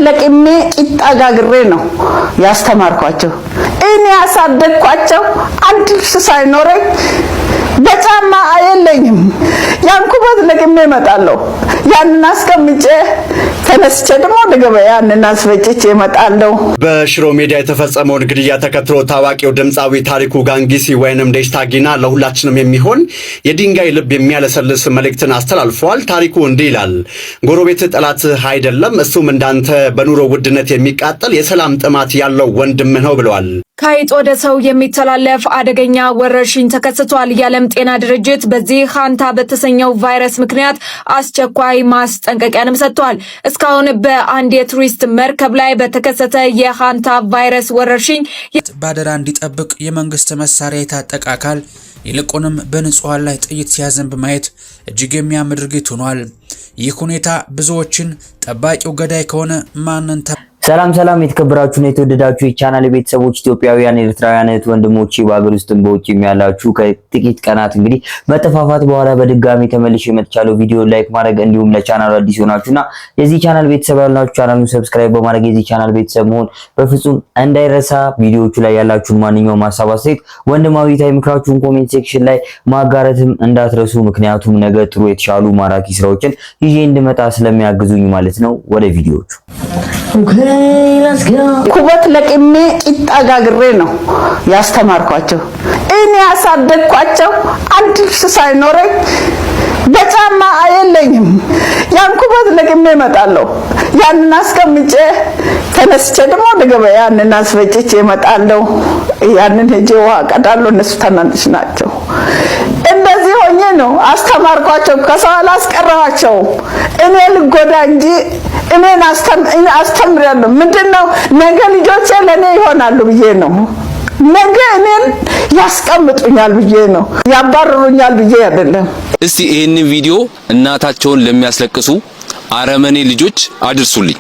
ለቅሜ ቂጣ ጋግሬ ነው ያስተማርኳቸው። እኔ ያሳደግኳቸው አንድ ልብስ ሳይኖረኝ በጫማ አይለኝም። ያንኩበት ለቅሜ እመጣለሁ። ያንን አስቀምጬ ተነስቼ ደግሞ ለገበያ ያንን አስፈጭቼ እመጣለሁ። በሽሮ ሜዳ የተፈጸመውን ግድያ ተከትሎ ታዋቂው ድምጻዊ ታሪኩ ጋንጊሲ ወይንም ደሽታጊና ለሁላችንም የሚሆን የድንጋይ ልብ የሚያለሰልስ መልእክትን አስተላልፏል። ታሪኩ እንዲህ ይላል። ጎረቤት ጠላት አይደለም፣ እሱም እንዳንተ በኑሮ ውድነት የሚቃጠል የሰላም ጥማት ያለው ወንድም ነው ብለዋል። ከአይጥ ወደ ሰው የሚተላለፍ አደገኛ ወረርሽኝ ተከስቷል። የዓለም ጤና ድርጅት በዚህ ሃንታ በተሰኘው ቫይረስ ምክንያት አስቸኳይ ማስጠንቀቂያንም ሰጥቷል። እስካሁን በአንድ የቱሪስት መርከብ ላይ በተከሰተ የሃንታ ቫይረስ ወረርሽኝ ባደራ እንዲጠብቅ የመንግስት መሳሪያ የታጠቀ አካል ይልቁንም በንጹሃን ላይ ጥይት ሲያዘንብ ማየት እጅግ የሚያም ድርጊት ሆኗል። ይህ ሁኔታ ብዙዎችን ጠባቂው ገዳይ ከሆነ ማንን ሰላም የተከበራችሁ ነው የተወደዳችሁ የቻናል ቤተሰቦች ኢትዮጵያውያን ኤርትራውያን ወንድሞቼ በአገር ውስጥም በውጭም ያላችሁ ከጥቂት ቀናት እንግዲህ መተፋፋት በኋላ በድጋሚ ተመልሼ መጥቻለሁ። ቪዲዮ ላይክ ማድረግ እንዲሁም ለቻናሉ አዲስ ሆናችሁና የዚህ ቻናል ቤተሰብ ያላችሁ ቻናሉን ሰብስክራይብ በማድረግ የዚህ ቻናል ቤተሰብ መሆን በፍጹም እንዳይረሳ። ቪዲዮዎቹ ላይ ያላችሁን ማንኛውም ሐሳብ አስተያየት ወንድማዊ ታይ ምክራችሁን ኮሜንት ሴክሽን ላይ ማጋራትም እንዳትረሱ። ምክንያቱም ነገ ጥሩ የተሻሉ ማራኪ ስራዎችን ይዤ እንድመጣ ስለሚያግዙኝ ማለት ነው። ወደ ቪዲዮዎቹ ኩበት ለቅሜ ቂጣ ጋግሬ ነው ያስተማርኳቸው። እኔ ያሳደግኳቸው አንድ ልብስ ሳይኖረኝ በጫማ አይለኝም። ያንኩበት ለቅሜ እመጣለሁ። ያንን አስቀምጬ ተነስቼ ደግሞ ለገበያ ያንን አስፈጭቼ እመጣለሁ። ያንን ሄጄ ውሃ ቀዳለሁ። እነሱ ታናንሽ ናቸው። እንደዚህ ሆኜ ነው አስተማርኳቸው። ከሰው አላስቀረኋቸው። እኔ ልጎዳ እንጂ እኔን አስተምራለሁ። ምንድነው ነገ ልጆቼ ለኔ ይሆናሉ ብዬ ነው። ነገ እኔን ያስቀምጡኛል ብዬ ነው። ያባርሩኛል ብዬ አይደለም። እስቲ ይሄን ቪዲዮ እናታቸውን ለሚያስለቅሱ አረመኔ ልጆች አድርሱልኝ።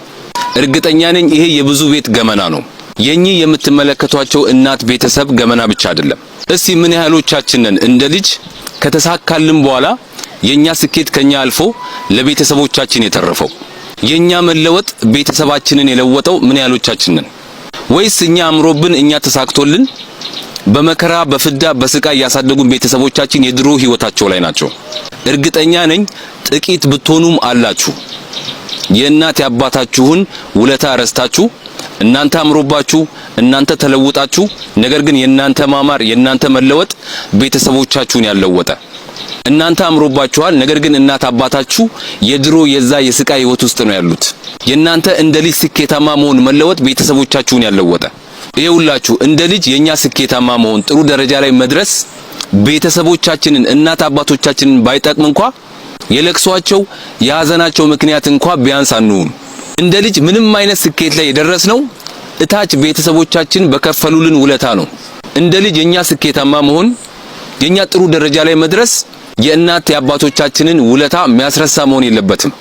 እርግጠኛ ነኝ ይሄ የብዙ ቤት ገመና ነው። የኚህ የምትመለከቷቸው እናት ቤተሰብ ገመና ብቻ አይደለም። እስቲ ምን ያህሎቻችንን እንደ ልጅ ከተሳካልን በኋላ የኛ ስኬት ከኛ አልፎ ለቤተሰቦቻችን የተረፈው የኛ መለወጥ ቤተሰባችንን የለወጠው ምን ያህሎቻችንን? ወይስ እኛ አምሮብን እኛ ተሳክቶልን በመከራ በፍዳ በስቃይ ያሳደጉን ቤተሰቦቻችን የድሮ ህይወታቸው ላይ ናቸው? እርግጠኛ ነኝ ጥቂት ብትሆኑም አላችሁ። የእናት ያባታችሁን ውለታ ረስታችሁ እናንተ አምሮባችሁ እናንተ ተለውጣችሁ፣ ነገር ግን የእናንተ ማማር የእናንተ መለወጥ ቤተሰቦቻችሁን ያለወጠ። እናንተ አምሮባችኋል፣ ነገር ግን እናት አባታችሁ የድሮ የዛ የስቃይ ህይወት ውስጥ ነው ያሉት። የእናንተ እንደ ልጅ ስኬታማ መሆን መለወጥ ቤተሰቦቻችሁን ያለወጠ። ይኸውላችሁ እንደ ልጅ የኛ ስኬታማ መሆን ጥሩ ደረጃ ላይ መድረስ ቤተሰቦቻችንን እናት አባቶቻችንን ባይጠቅም እንኳን የለቅሷቸው የሐዘናቸው ምክንያት እንኳን ቢያንስ አንሁን። እንደ ልጅ ምንም አይነት ስኬት ላይ የደረስነው እታች ቤተሰቦቻችን በከፈሉልን ውለታ ነው። እንደ ልጅ የኛ ስኬታማ መሆን የኛ ጥሩ ደረጃ ላይ መድረስ የእናት የአባቶቻችንን ውለታ የሚያስረሳ መሆን የለበትም።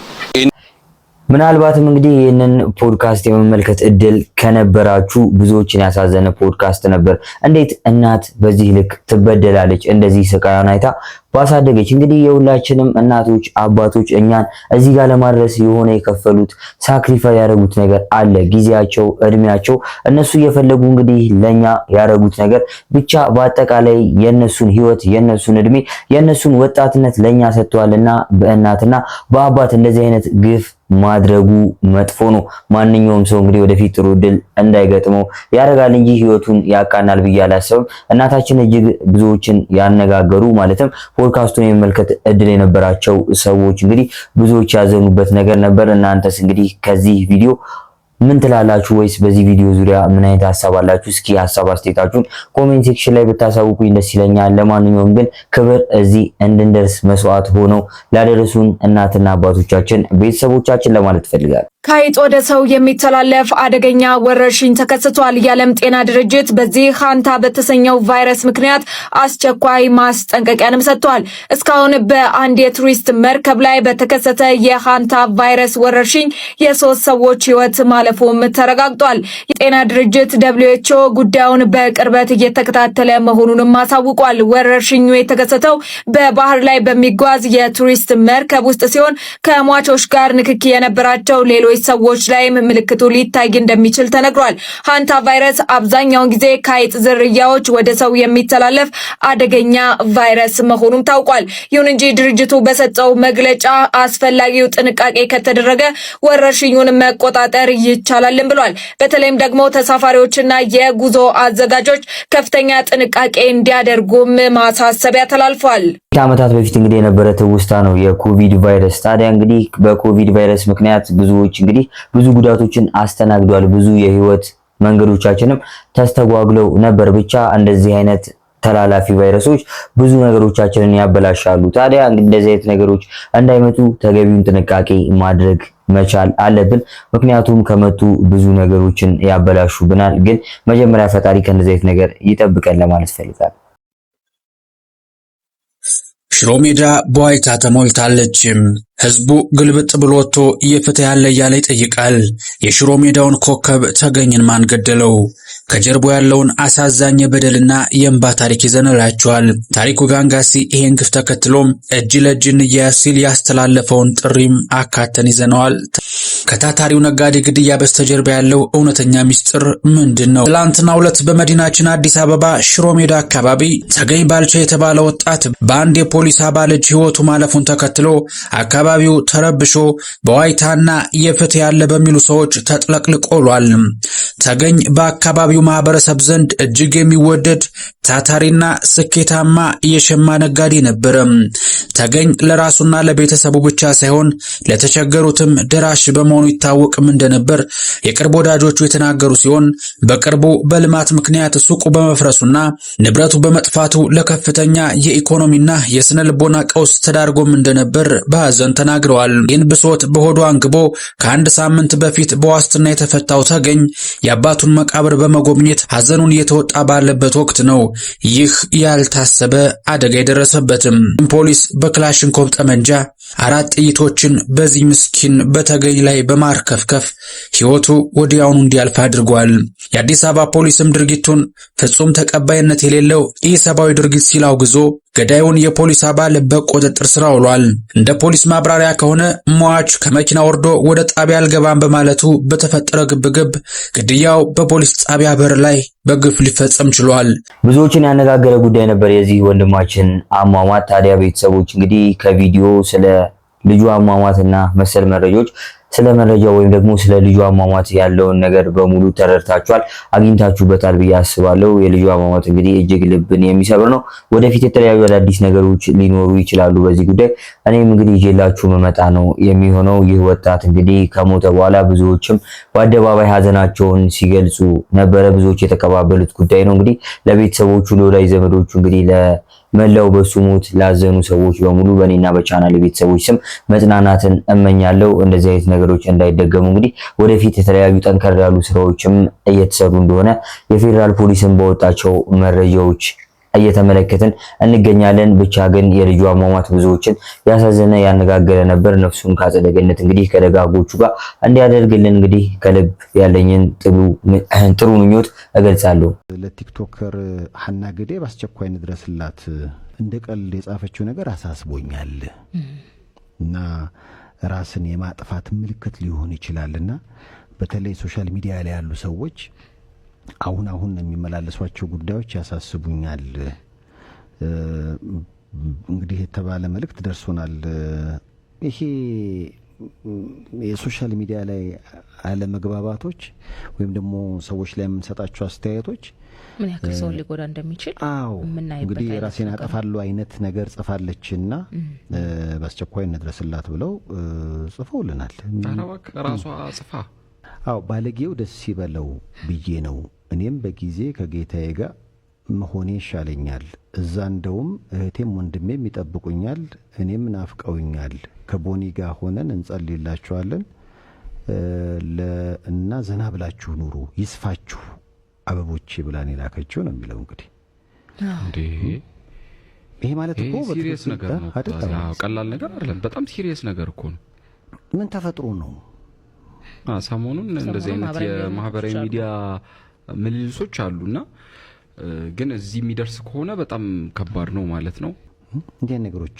ምናልባትም እንግዲህ ይህንን ፖድካስት የመመልከት እድል ከነበራችሁ ብዙዎችን ያሳዘነ ፖድካስት ነበር። እንዴት እናት በዚህ ልክ ትበደላለች? እንደዚህ ስቃዩን አይታ ባሳደገች። እንግዲህ የሁላችንም እናቶች አባቶች እኛን እዚህ ጋር ለማድረስ የሆነ የከፈሉት ሳክሪፋይ ያደረጉት ነገር አለ። ጊዜያቸው፣ እድሜያቸው እነሱ እየፈለጉ እንግዲህ ለኛ ያደረጉት ነገር ብቻ በአጠቃላይ የነሱን ህይወት፣ የነሱን እድሜ፣ የነሱን ወጣትነት ለኛ ሰጥተዋልና በእናትና በአባት እንደዚህ አይነት ግፍ ማድረጉ መጥፎ ነው። ማንኛውም ሰው እንግዲህ ወደፊት ጥሩ ድል እንዳይገጥመው ያደርጋል እንጂ ህይወቱን ያቃናል ብዬ አላስብም። እናታችን እጅግ ብዙዎችን ያነጋገሩ ማለትም ፖድካስቱን የመመልከት እድል የነበራቸው ሰዎች እንግዲህ ብዙዎች ያዘኑበት ነገር ነበር። እናንተስ እንግዲህ ከዚህ ቪዲዮ ምን ትላላችሁ? ወይስ በዚህ ቪዲዮ ዙሪያ ምን አይነት ሐሳብ አላችሁ? እስኪ ሐሳብ አስተያየታችሁን ኮሜንት ሴክሽን ላይ ብታሳውቁኝ ደስ ይለኛል። ለማንኛውም ግን ክብር እዚህ እንድንደርስ መስዋዕት ሆነው ላደረሱን እናትና አባቶቻችን ቤተሰቦቻችን ለማለት ፈልጋለሁ። ከአይጥ ወደ ሰው የሚተላለፍ አደገኛ ወረርሽኝ ተከስቷል። የዓለም ጤና ድርጅት በዚህ ሃንታ በተሰኘው ቫይረስ ምክንያት አስቸኳይ ማስጠንቀቂያንም ሰጥቷል። እስካሁን በአንድ የቱሪስት መርከብ ላይ በተከሰተ የሃንታ ቫይረስ ወረርሽኝ የሶስት ሰዎች ህይወት ማለፉም ተረጋግጧል። የጤና ድርጅት WHO ጉዳዩን በቅርበት እየተከታተለ መሆኑንም አሳውቋል። ወረርሽኙ የተከሰተው በባህር ላይ በሚጓዝ የቱሪስት መርከብ ውስጥ ሲሆን ከሟቾች ጋር ንክኪ የነበራቸው ሌሎች ሌሎች ሰዎች ላይም ምልክቱ ሊታይ እንደሚችል ተነግሯል። ሃንታ ቫይረስ አብዛኛውን ጊዜ ከአይጥ ዝርያዎች ወደ ሰው የሚተላለፍ አደገኛ ቫይረስ መሆኑም ታውቋል። ይሁን እንጂ ድርጅቱ በሰጠው መግለጫ አስፈላጊው ጥንቃቄ ከተደረገ ወረርሽኙን መቆጣጠር ይቻላልም ብሏል። በተለይም ደግሞ ተሳፋሪዎችና የጉዞ አዘጋጆች ከፍተኛ ጥንቃቄ እንዲያደርጉም ማሳሰቢያ ተላልፏል። ከዓመታት በፊት እንግዲህ የነበረ ትውስታ ነው የኮቪድ ቫይረስ። ታዲያ እንግዲህ በኮቪድ ቫይረስ ምክንያት ብዙዎች እንግዲህ ብዙ ጉዳቶችን አስተናግዷል። ብዙ የህይወት መንገዶቻችንም ተስተጓጉለው ነበር። ብቻ እንደዚህ አይነት ተላላፊ ቫይረሶች ብዙ ነገሮቻችንን ያበላሻሉ። ታዲያ እንደዚህ አይነት ነገሮች እንዳይመጡ ተገቢውን ጥንቃቄ ማድረግ መቻል አለብን። ምክንያቱም ከመጡ ብዙ ነገሮችን ያበላሹብናል። ግን መጀመሪያ ፈጣሪ ከእንደዚህ አይነት ነገር ይጠብቀን ለማለት ፈልጋለሁ። ሽሮ ሜዳ በዋይታ ተሞልታለች። ህዝቡ ግልብጥ ብሎ ወጥቶ የፍትህ ያለ እያለ ይጠይቃል። የሽሮ ሜዳውን ኮከብ ተገኝን ማን ገደለው? ከጀርባው ያለውን አሳዛኝ የበደልና የእንባ ታሪክ ይዘንላችኋል። ታሪኩ ጋንጋሲ ይሄን ግፍ ተከትሎም እጅ ለእጅ እንያያዝ ሲል ያስተላለፈውን ጥሪም አካተን ይዘነዋል። ከታታሪው ነጋዴ ግድያ በስተጀርባ ያለው እውነተኛ ሚስጥር ምንድነው? ትላንትናው ዕለት በመዲናችን አዲስ አበባ ሽሮ ሜዳ አካባቢ ተገኝ ባልቻ የተባለ ወጣት በአንድ የፖሊስ አባል እጅ ህይወቱ ማለፉን ተከትሎ አካባቢው ተረብሾ በዋይታና የፍትህ ያለ በሚሉ ሰዎች ተጥለቅልቆሏል። ተገኝ በአካባቢው ማህበረሰብ ዘንድ እጅግ የሚወደድ ታታሪና ስኬታማ የሸማ ነጋዴ ነበር። ተገኝ ለራሱና ለቤተሰቡ ብቻ ሳይሆን ለተቸገሩትም ደራሽ በመሆኑ ይታወቅም እንደነበር የቅርብ ወዳጆቹ የተናገሩ ሲሆን በቅርቡ በልማት ምክንያት ሱቁ በመፍረሱና ንብረቱ በመጥፋቱ ለከፍተኛ የኢኮኖሚና የስነ ልቦና ቀውስ ተዳርጎም እንደነበር በሐዘን ተናግረዋል። ይህን ብሶት በሆዱ አንግቦ ከአንድ ሳምንት በፊት በዋስትና የተፈታው ተገኝ የአባቱን መቃብር በመጎብኘት ሐዘኑን እየተወጣ ባለበት ወቅት ነው ይህ ያልታሰበ አደጋ የደረሰበትም። ፖሊስ በክላሽንኮቭ ጠመንጃ 4 ጥይቶችን በዚህ ምስኪን በተገኝ ላይ በማርከፍከፍ ህይወቱ ወዲያውኑ እንዲያልፍ አድርጓል። የአዲስ አበባ ፖሊስም ድርጊቱን ፍጹም ተቀባይነት የሌለው ኢሰብአዊ ድርጊት ሲል አውግዞ ገዳዩን የፖሊስ አባል በቁጥጥር ስር አውሏል። እንደ ፖሊስ ማብራሪያ ከሆነ ሟች ከመኪና ወርዶ ወደ ጣቢያ አልገባም በማለቱ በተፈጠረ ግብግብ ግድያው በፖሊስ ጣቢያ በር ላይ በግፍ ሊፈጸም ችሏል። ብዙዎችን ያነጋገረ ጉዳይ ነበር የዚህ ወንድማችን አሟሟት። ታዲያ ቤተሰቦች እንግዲህ ከቪዲዮ ስለ ልጁ አሟሟትና መሰል መረጃዎች ስለ መረጃው ወይም ደግሞ ስለ ልጁ አሟሟት ያለውን ነገር በሙሉ ተረድታችኋል፣ አግኝታችሁበታል ብዬ አስባለሁ። የልጁ አሟሟት እንግዲህ እጅግ ልብን የሚሰብር ነው። ወደፊት የተለያዩ አዳዲስ ነገሮች ሊኖሩ ይችላሉ በዚህ ጉዳይ። እኔም እንግዲህ ይዤላችሁ መመጣ ነው የሚሆነው። ይህ ወጣት እንግዲህ ከሞተ በኋላ ብዙዎችም በአደባባይ ሀዘናቸውን ሲገልጹ ነበረ። ብዙዎች የተቀባበሉት ጉዳይ ነው። እንግዲህ ለቤተሰቦቹ፣ ለወዳጅ ዘመዶቹ እንግዲህ መላው በሱ ሞት ላዘኑ ሰዎች በሙሉ በእኔና በቻናል ቤተሰቦች ስም መጽናናትን እመኛለሁ። እንደዚህ አይነት ነገሮች እንዳይደገሙ እንግዲህ ወደፊት የተለያዩ ጠንከር ያሉ ስራዎችም እየተሰሩ እንደሆነ የፌዴራል ፖሊስን በወጣቸው መረጃዎች እየተመለከትን እንገኛለን። ብቻ ግን የልጁ አሟሟት ብዙዎችን ያሳዘነ ያነጋገረ ነበር። ነፍሱን ከአጸደ ገነት እንግዲህ ከደጋጎቹ ጋር እንዲያደርግልን እንግዲህ ከልብ ያለኝን ጥሩ ምኞት እገልጻለሁ። ለቲክቶከር ሐና ግዴ በአስቸኳይ እንድረስላት እንደ ቀልድ የጻፈችው ነገር አሳስቦኛል እና ራስን የማጥፋት ምልክት ሊሆን ይችላልና በተለይ ሶሻል ሚዲያ ላይ ያሉ ሰዎች አሁን የሚመላለሷቸው ጉዳዮች ያሳስቡኛል። እንግዲህ የተባለ መልእክት ደርሶናል። ይሄ የሶሻል ሚዲያ ላይ አለመግባባቶች ወይም ደግሞ ሰዎች ላይ የምንሰጣቸው አስተያየቶች ምን ያክል ሰው ሊጎዳ እንደሚችል እንግዲህ ራሴን አጠፋለሁ አይነት ነገር ጽፋለችና በአስቸኳይ እንድረስላት ብለው ጽፈውልናል። ታራዋክ ራሷ ጽፋ ባለጌው ደስ ይበለው ብዬ ነው። እኔም በጊዜ ከጌታዬ ጋር መሆኔ ይሻለኛል። እዛ እንደውም እህቴም ወንድሜም ይጠብቁኛል። እኔም ናፍቀውኛል። ከቦኒ ጋር ሆነን እንጸልይላችኋለን እና ዘና ብላችሁ ኑሩ፣ ይስፋችሁ አበቦቼ ብላን የላከችው ነው የሚለው። እንግዲህ ይሄ ማለት እኮ ሲሪየስ ነገር ነው። ቀላል ነገር አይደለም። በጣም ሲሪየስ ነገር እኮ ነው። ምን ተፈጥሮ ነው? ሰሞኑን እንደዚህ አይነት የማህበራዊ ሚዲያ ምልልሶች አሉና ግን እዚህ የሚደርስ ከሆነ በጣም ከባድ ነው ማለት ነው። እንዴ ነገሮች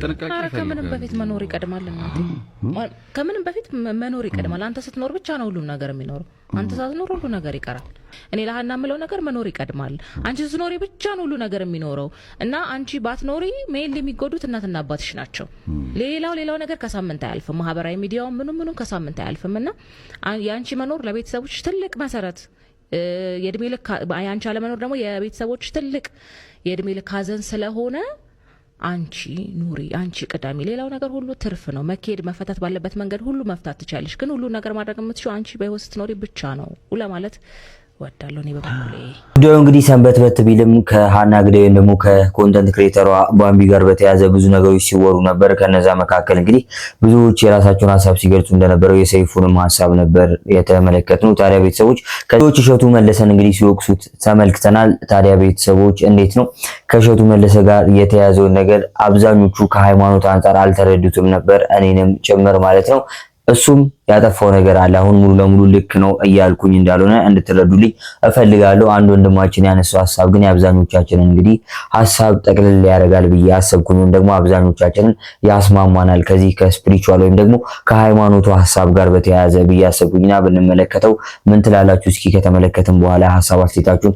ጥንቃቄ ከምንም በፊት መኖር ይቀድማል እናቴ ከምንም በፊት መኖር ይቀድማል አንተ ስትኖር ብቻ ነው ሁሉ ነገር የሚኖረው አንተ ሳትኖር ሁሉ ነገር ይቀራል እኔ ለሃና ምለው ነገር መኖር ይቀድማል አንቺ ስትኖሪ ብቻ ነው ሁሉ ነገር የሚኖረው እና አንቺ ባትኖሪ ሜል የሚጎዱት እናትና አባትሽ ናቸው ሌላው ነገር ከሳምንት አያልፍም ማህበራዊ ሚዲያው ምንም ከሳምንት አያልፍምና ያንቺ መኖር ለቤተሰቦች ትልቅ መሰረት የእድሜ ልክ ያንቺ አለመኖር ደግሞ የቤተሰቦች ትልቅ የእድሜ ልክ ሀዘን ስለሆነ አንቺ ኑሪ አንቺ ቀዳሚ ሌላው ነገር ሁሉ ትርፍ ነው መከድ መፈታት ባለበት መንገድ ሁሉ መፍታት ትቻለሽ ግን ሁሉ ነገር ማድረግ የምትችው አንቺ በህይወት ስትኖሪ ብቻ ነው ለማለት ወዳለው ነው በበኩሌ ቪዲዮ እንግዲህ ሰንበት ቢልም ከሃና ግዳይ ደግሞ ከኮንተንት ክሬተሯ ባምቢ ጋር በተያያዘ ብዙ ነገሮች ሲወሩ ነበር ከነዛ መካከል እንግዲህ ብዙዎች የራሳቸውን ሐሳብ ሲገልጹ እንደነበረው የሰይፉንም ሐሳብ ነበር የተመለከትነው ታዲያ ቤተሰቦች ከዶች እሸቱ መለሰን እንግዲህ ሲወቅሱት ተመልክተናል ታዲያ ቤተሰቦች እንዴት ነው ከእሸቱ መለሰ ጋር የተያዘው ነገር አብዛኞቹ ከሃይማኖት አንፃር አልተረዱትም ነበር እኔንም ጭምር ማለት ነው እሱም ያጠፋው ነገር አለ አሁን ሙሉ ለሙሉ ልክ ነው እያልኩኝ እንዳልሆነ እንድትረዱልኝ እፈልጋለሁ አንድ ወንድማችን ያነሳው ሐሳብ ግን ያብዛኞቻችንን እንግዲህ ሐሳብ ጠቅልል ያደርጋል ብዬ አሰብኩኝ ደግሞ አብዛኞቻችንን ያስማማናል ከዚህ ከስፒሪቹዋል ወይም ደግሞ ከሃይማኖቱ ሐሳብ ጋር በተያያዘ ብዬ አሰብኩኝና ብንመለከተው ምን ትላላችሁ እስኪ ከተመለከትን በኋላ ሐሳብ አስተያየታችሁን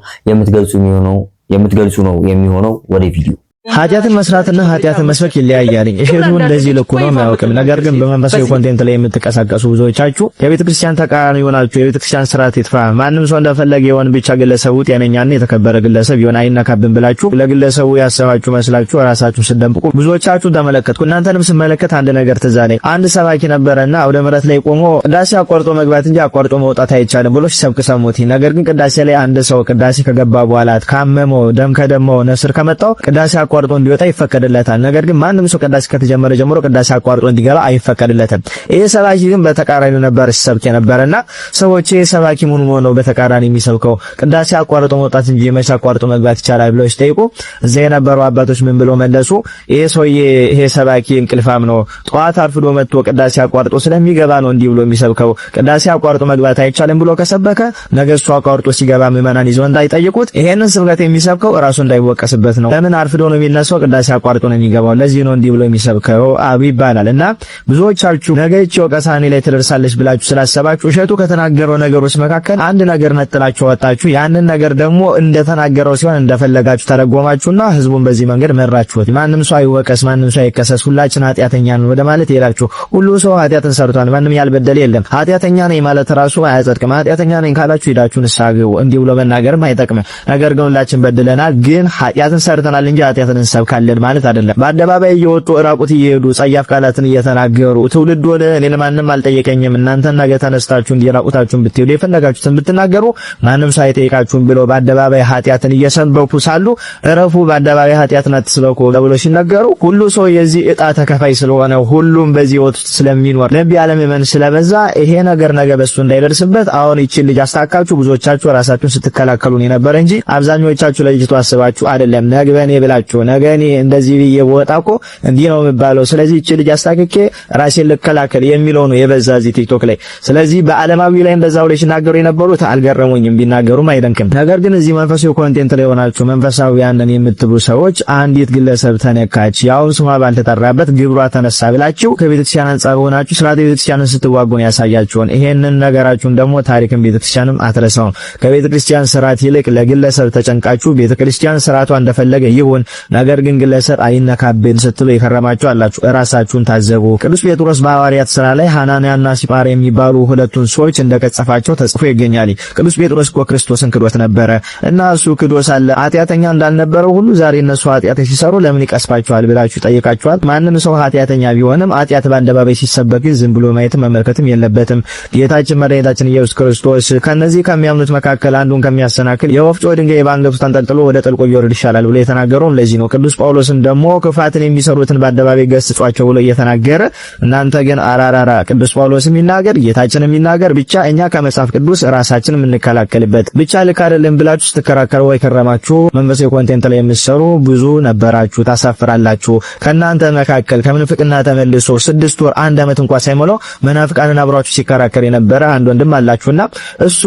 የምትገልጹ ነው የሚሆነው ወደ ቪዲዮ ኃጢአትን መስራትና ኃጢአትን መስበክ ይለያያል። እሸቱ እንደዚህ ልኩ ነው የማያውቅም። ነገር ግን በመንፈሳዊ ኮንቴንት ላይ የምትቀሳቀሱ ብዙዎቻችሁ የቤተክርስቲያን ተቃራኒ ሆናችሁ የቤተክርስቲያን ስርዓት ይጥፋ ማንም ሰው እንደፈለገ ይሆን ብቻ ግለሰቡ ጤነኛና የተከበረ ግለሰብ ይሆን አይነካብን ብላችሁ ለግለሰቡ ያሰባችሁ መስላችሁ ራሳችሁን ስደምቁ ብዙዎቻችሁ ተመለከትኩ። እናንተንም ስመለከት አንድ ነገር ትዝ አለኝ። አንድ ሰባኪ ነበርና አውደ ምሕረት ላይ ቆሞ ቅዳሴ አቋርጦ መግባት እንጂ አቋርጦ መውጣት አይቻልም ብሎ ሲሰብክ ሰሙት። ነገር ግን ቅዳሴ ላይ አንድ ሰው ቅዳሴ ከገባ በኋላ ካመመው ደም ከደማው ነስር ከመጣው ቅዳሴ አቋርጦ እንዲወጣ ይፈቀድለታል። ነገር ግን ማንም ሰው ቅዳሴ ከተጀመረ ጀምሮ ቅዳሴ አቋርጦ እንዲገባ አይፈቀድለትም። ይሄ ሰባኪ ግን በተቃራኒው ነበር ሲሰብክ የነበረና ሰዎች ይሄ ሰባኪ ምን ሆነው በተቃራኒ የሚሰብከው ቅዳሴ አቋርጦ መውጣት እንጂ መቼ አቋርጦ መግባት ይቻላል ብለው ሲጠይቁ እዛ የነበሩ አባቶች ምን ብለው መለሱ? ይሄ ሰባኪ እንቅልፋም ነው። ጠዋት አርፍዶ መጥቶ ቅዳሴ አቋርጦ ስለሚገባ ነው እንዲህ ብሎ የሚሰብከው። ቅዳሴ አቋርጦ መግባት አይቻልም ብሎ ከሰበከ ነገ እሱ አቋርጦ ሲገባ ምዕመናን ይዘው እንዳይጠይቁት ይሄንን ስብከት የሚሰብከው ራሱ እንዳይወቀስበት ነው። ለምን አርፍዶ ነው የሚነሳው ቅዳሴ አቋርጦ ነው የሚገባው። ለዚህ ነው እንዲህ ብሎ የሚሰብከው ይባላል። እና ብዙዎቻችሁ ነገ እቺ ወቀሳኔ ላይ ትደርሳለች ብላችሁ ስላሰባችሁ እሸቱ ከተናገረው ነገሮች መካከል አንድ ነገር ነጥላችሁ ወጣችሁ። ያንን ነገር ደግሞ እንደተናገረው ሲሆን እንደፈለጋችሁ ተረጎማችሁና ህዝቡን በዚህ መንገድ መራችሁት። ማንም ሰው አይወቀስ፣ ማንም ሰው አይከሰስ፣ ሁላችን ኃጢአተኛ ነን ወደ ማለት ይላችሁ። ሁሉ ሰው ኃጢአትን ሰርቷል፣ ማንም ያልበደለ የለም። ኃጢአተኛ ነኝ ማለት ራሱ አያጸድቅም። ኃጢአተኛ ነኝ ካላችሁ ሄዳችሁ ንስሐ ግቡ። እንዲህ ብሎ መናገርም አይጠቅምም። ነገር ግን ሁላችን በድለናል፣ ግን ኃጢአትን ሰርተናል እንጂ ኃጢአትን እንሰብካለን ማለት አይደለም። በአደባባይ እየወጡ ራቁት እየሄዱ ጸያፍ ቃላትን እየተናገሩ ትውልድ ወደ እኔን ማንም አልጠየቀኝም እናንተና ነገ ተነስታችሁ እንዲራቁታችሁን ብትሄዱ የፈለጋችሁትን ብትናገሩ ማንም ሰው አይጠይቃችሁም ብለው በአደባባይ ኃጢአትን እየሰበኩ ሳሉ እረፉ በአደባባይ ኃጢአትን አትስበኩ ብለው ሲናገሩ ሁሉ ሰው የዚህ ዕጣ ተከፋይ ስለሆነ ሁሉም በዚህ ወጥ ስለሚኖር ለብ ያለ ምእመን ስለበዛ ይሄ ነገር ነገ በሱ እንዳይደርስበት አሁን ይቺን ልጅ አስታካችሁ ብዙዎቻችሁ ራሳችሁን ስትከላከሉ ነበር እንጂ አብዛኞቻችሁ ለልጅቱ አስባችሁ አይደለም። ነገ በኔ ብላችሁ ነገ እኔ እንደዚህ ብዬ ወጣኮ እንዲህ ነው የሚባለው ስለዚህ እቺ ልጅ አስታክኬ ራሴን ልከላከል የሚለው ነው የበዛ እዚህ ቲክቶክ ላይ። ስለዚህ በዓለማዊ ላይ እንደዛው ላይ ሲናገሩ የነበሩት አልገረሙኝም፣ ቢናገሩም አይደንቅም። ነገር ግን እዚህ መንፈሳዊ ኮንቴንት ላይ ሆናችሁ መንፈሳዊያንን የምትሉ ሰዎች አንዲት ግለሰብ ተነካች ያው ስሟ ባልተጠራበት ግብሯ ተነሳ ብላችሁ ከቤተክርስቲያን አንጻር ሆናችሁ ስርዓተ ቤተክርስቲያንን ስትዋጉ ነው ያሳያችሁን። ይሄንን ነገራችሁን ደግሞ ታሪክን ቤተክርስቲያንም አትረሳው። ከቤተክርስቲያን ስርዓት ይልቅ ለግለሰብ ተጨንቃችሁ ቤተክርስቲያን ስርዓቷ እንደፈለገ ይሁን ነገር ግን ግለሰብ አይነካብን ስትሉ የከረማችሁ አላችሁ። ራሳችሁን ታዘቡ። ቅዱስ ጴጥሮስ በሐዋርያት ሥራ ላይ ሐናንያና ሲጳር የሚባሉ ሁለቱን ሰዎች እንደቀጸፋቸው ተጽፎ ይገኛል። ቅዱስ ጴጥሮስ እኮ ክርስቶስን ክዶት ነበረ እና እሱ ክዶስ አለ ኃጢአተኛ እንዳልነበረው ሁሉ ዛሬ እነሱ ኃጢአት ሲሰሩ ለምን ይቀስፋቸዋል ብላችሁ ጠይቃችኋል። ማንም ሰው ኃጢአተኛ ቢሆንም ኃጢአት በአደባባይ ሲሰበክ ዝም ብሎ ማየት መመልከትም የለበትም። ጌታችን መድኃኒታችን ኢየሱስ ክርስቶስ ከነዚህ ከሚያምኑት መካከል አንዱን ከሚያሰናክል የወፍጮ ድንጋይ በአንገቱ ተንጠልጥሎ ወደ ጥልቁ ይወርድ ይሻላል ብሎ የተናገረው ለዚህ ነው። ቅዱስ ጳውሎስም ደግሞ ክፋትን የሚሰሩትን በአደባባይ ገስጿቸው ብሎ እየተናገረ እናንተ ግን አራራራ ቅዱስ ጳውሎስም ይናገር ጌታችንም ይናገር ብቻ እኛ ከመጽሐፍ ቅዱስ ራሳችንን የምንከላከልበት ብቻ ልክ አይደለም ብላችሁ ስትከራከሩ ወይ ከረማችሁ መንፈሳዊ ኮንቴንት ላይ የምትሰሩ ብዙ ነበራችሁ፣ ታሳፍራላችሁ። ከናንተ መካከል ከምንፍቅና ተመልሶ 6 ወር 1 ዓመት እንኳን ሳይሞላው መናፍቃንን አብራችሁ ሲከራከር የነበረ አንድ ወንድም አላችሁና እሱ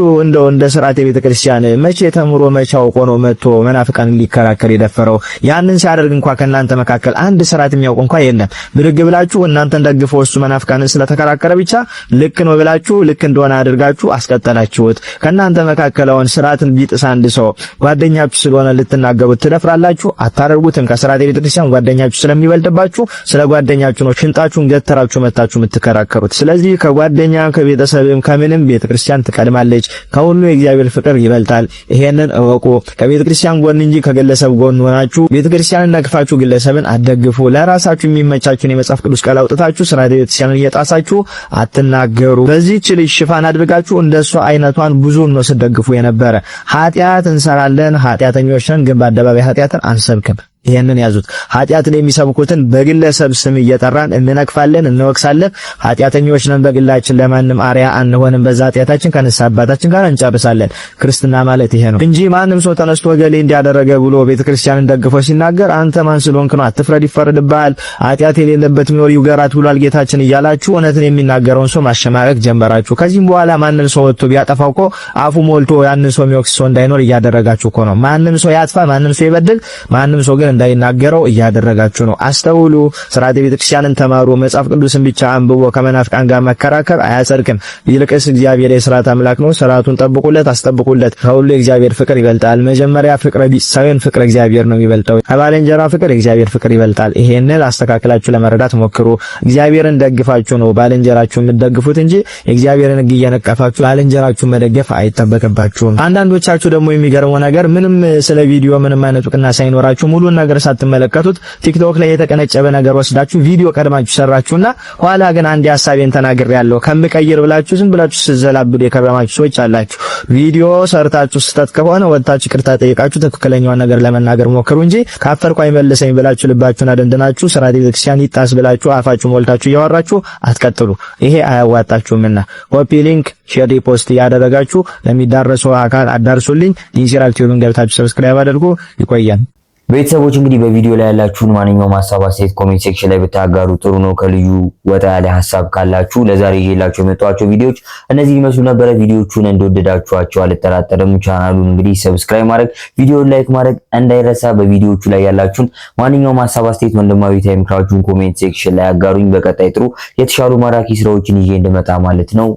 እንደ ስርዓተ ቤተክርስቲያን መቼ ተምሮ መቼ አውቆ ነው መጥቶ መናፍቃንን ሊከራከር የደፈረው? ያ ያንን ሲያደርግ እንኳን ከእናንተ መካከል አንድ ስርዓት የሚያውቅ እንኳን የለም። ብድግ ብላችሁ እናንተን ደግፈው እሱ መናፍቃንን ስለተከራከረ ብቻ ልክ ነው ብላችሁ ልክ እንደሆነ አድርጋችሁ አስቀጠላችሁት። ከእናንተ መካከል አሁን ስርዓትን ቢጥስ አንድ ሰው ጓደኛችሁ ስለሆነ ልትናገሩት ትደፍራላችሁ? አታደርጉትም። ከስርዓት ቤተክርስቲያን ጓደኛችሁ ስለሚበልጥባችሁ ስለ ጓደኛችሁ ነው ሽንጣችሁን ገተራችሁ መታችሁ የምትከራከሩት። ስለዚህ ከጓደኛ ከቤተሰብም ከምንም ቤተክርስቲያን ትቀድማለች። ከሁሉ የእግዚአብሔር ፍቅር ይበልጣል። ይሄንን እወቁ። ከቤተክርስቲያን ጎን እንጂ ከግለሰብ ጎን ሆናችሁ ቤተክርስቲያንን ነቅፋችሁ ግለሰብን አትደግፉ። ለራሳችሁ የሚመቻችሁን የመጽሐፍ ቅዱስ ቃል አውጥታችሁ ስርዓተ ቤተክርስቲያንን እየጣሳችሁ አትናገሩ። በዚህች ልጅ ሽፋን አድርጋችሁ እንደሷ አይነቷን ብዙ ነው ስትደግፉ የነበረ። ኃጢአት እንሰራለን፣ ኃጢአተኞች ነን፣ ግን በአደባባይ ኃጢአትን አንሰብክም። ይሄንን ያዙት። ኃጢአትን የሚሰብኩትን በግለሰብ ስም እየጠራን እንነቅፋለን፣ እንወቅሳለን። ኃጢአተኞች ነን በግላችን ለማንም አርያ አንሆንም። በዛ ኃጢአታችን ከንስሐ አባታችን ጋር እንጨርሳለን። ክርስትና ማለት ይሄ ነው እንጂ ማንም ሰው ተነስቶ ገሌ እንዲያደረገ ብሎ ቤተክርስቲያንን ደግፎ ሲናገር አንተ ማን ስለሆንክ ነው? አትፍረድ፣ ይፈረድብሃል። ኃጢአት የሌለበት ቢኖር ይውገራት ብሏል ጌታችን እያላችሁ እውነትን የሚናገረውን ሰው ማሸማቀቅ ጀመራችሁ። ከዚህም በኋላ ማንም ሰው ወጥቶ ቢያጠፋው እኮ አፉ ሞልቶ ያንን ሰው የሚወቅስ ሰው እንዳይኖር እያደረጋችሁ እኮ ነው። ማንም ሰው ያጥፋ፣ ማንም ሰው ይበድል፣ ማንም ሰው ግን እንዳይናገረው እያደረጋችሁ ነው። አስተውሉ። ስርዓተ ቤተክርስቲያንን ተማሩ። መጽሐፍ ቅዱስን ብቻ አንብቦ ከመናፍቃን ጋር መከራከር አያጸድቅም። ይልቅስ እግዚአብሔር የሥርዓት አምላክ ነው። ስርዓቱን ጠብቁለት፣ አስጠብቁለት። ከሁሉ የእግዚአብሔር ፍቅር ይበልጣል። መጀመሪያ ፍቅረ ቢጽ ሳይሆን ፍቅረ እግዚአብሔር ነው የሚበልጠው። ከባልንጀራ ፍቅር የእግዚአብሔር ፍቅር ይበልጣል። ይሄንን አስተካክላችሁ ለመረዳት ሞክሩ። እግዚአብሔርን ደግፋችሁ ነው ባልንጀራችሁን የምትደግፉት እንጂ የእግዚአብሔርን ሕግ እየነቀፋችሁ ባልንጀራችሁን መደገፍ አይጠበቅባችሁም። አንዳንዶቻችሁ ደግሞ የሚገርመው ነገር ምንም ስለ ቪዲዮ ምንም አይነት እውቅና ሳይኖራችሁ ሙሉን ነገር ሳትመለከቱት ቲክቶክ ላይ የተቀነጨበ ነገር ወስዳችሁ ቪዲዮ ቀድማችሁ ሰራችሁና ኋላ ግን አንድ ሐሳቤን ተናግሬያለሁ ከምቀይር ብላችሁ ዝም ብላችሁ ስዘላብዱ የከረማችሁ ሰዎች አላችሁ። ቪዲዮ ሰርታችሁ ስተት ከሆነ ወጣችሁ ይቅርታ ጠይቃችሁ ትክክለኛውን ነገር ለመናገር ሞክሩ እንጂ ካፈርኩ አይመልሰኝ ብላችሁ ልባችሁን አደንድናችሁ ስርዓተ ቤተክርስቲያን ይጣስ ብላችሁ አፋችሁ ሞልታችሁ እያወራችሁ አትቀጥሉ። ይሄ አያዋጣችሁምና ኮፒ ሊንክ፣ ሼር፣ ሪፖስት ያደረጋችሁ ለሚዳረሰው አካል አዳርሱልኝ። ኢንሲራል ቲዩብን ገብታችሁ ሰብስክራይብ አድርጉ። ይቆያል። ቤተሰቦች እንግዲህ በቪዲዮ ላይ ያላችሁን ማንኛውም ሀሳብ አስተያየት ኮሜንት ሴክሽን ላይ ብታጋሩ ጥሩ ነው። ከልዩ ወጣ ያለ ሀሳብ ካላችሁ ለዛሬ ይዤላችሁ የመጣኋቸው ቪዲዮዎች እነዚህ ይመስሉ ነበረ። ቪዲዮቹን እንደወደዳችኋቸው አልጠራጠርም። ቻናሉን እንግዲህ ሰብስክራይብ ማድረግ፣ ቪዲዮውን ላይክ ማድረግ እንዳይረሳ። በቪዲዮቹ ላይ ያላችሁን ማንኛውም ሀሳብ አስተያየት ወንድማዊ ታይምክራችሁን ኮሜንት ሴክሽን ላይ አጋሩኝ። በቀጣይ ጥሩ የተሻሉ ማራኪ ስራዎችን ይዤ እንድመጣ ማለት ነው።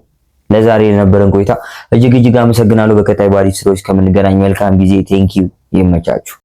ለዛሬ የነበረን ቆይታ እጅግ አመሰግናለሁ። በቀጣይ ባሪ ስራዎች ከምንገናኝ መልካም ጊዜ። ቴንኪው። ይመቻችሁ።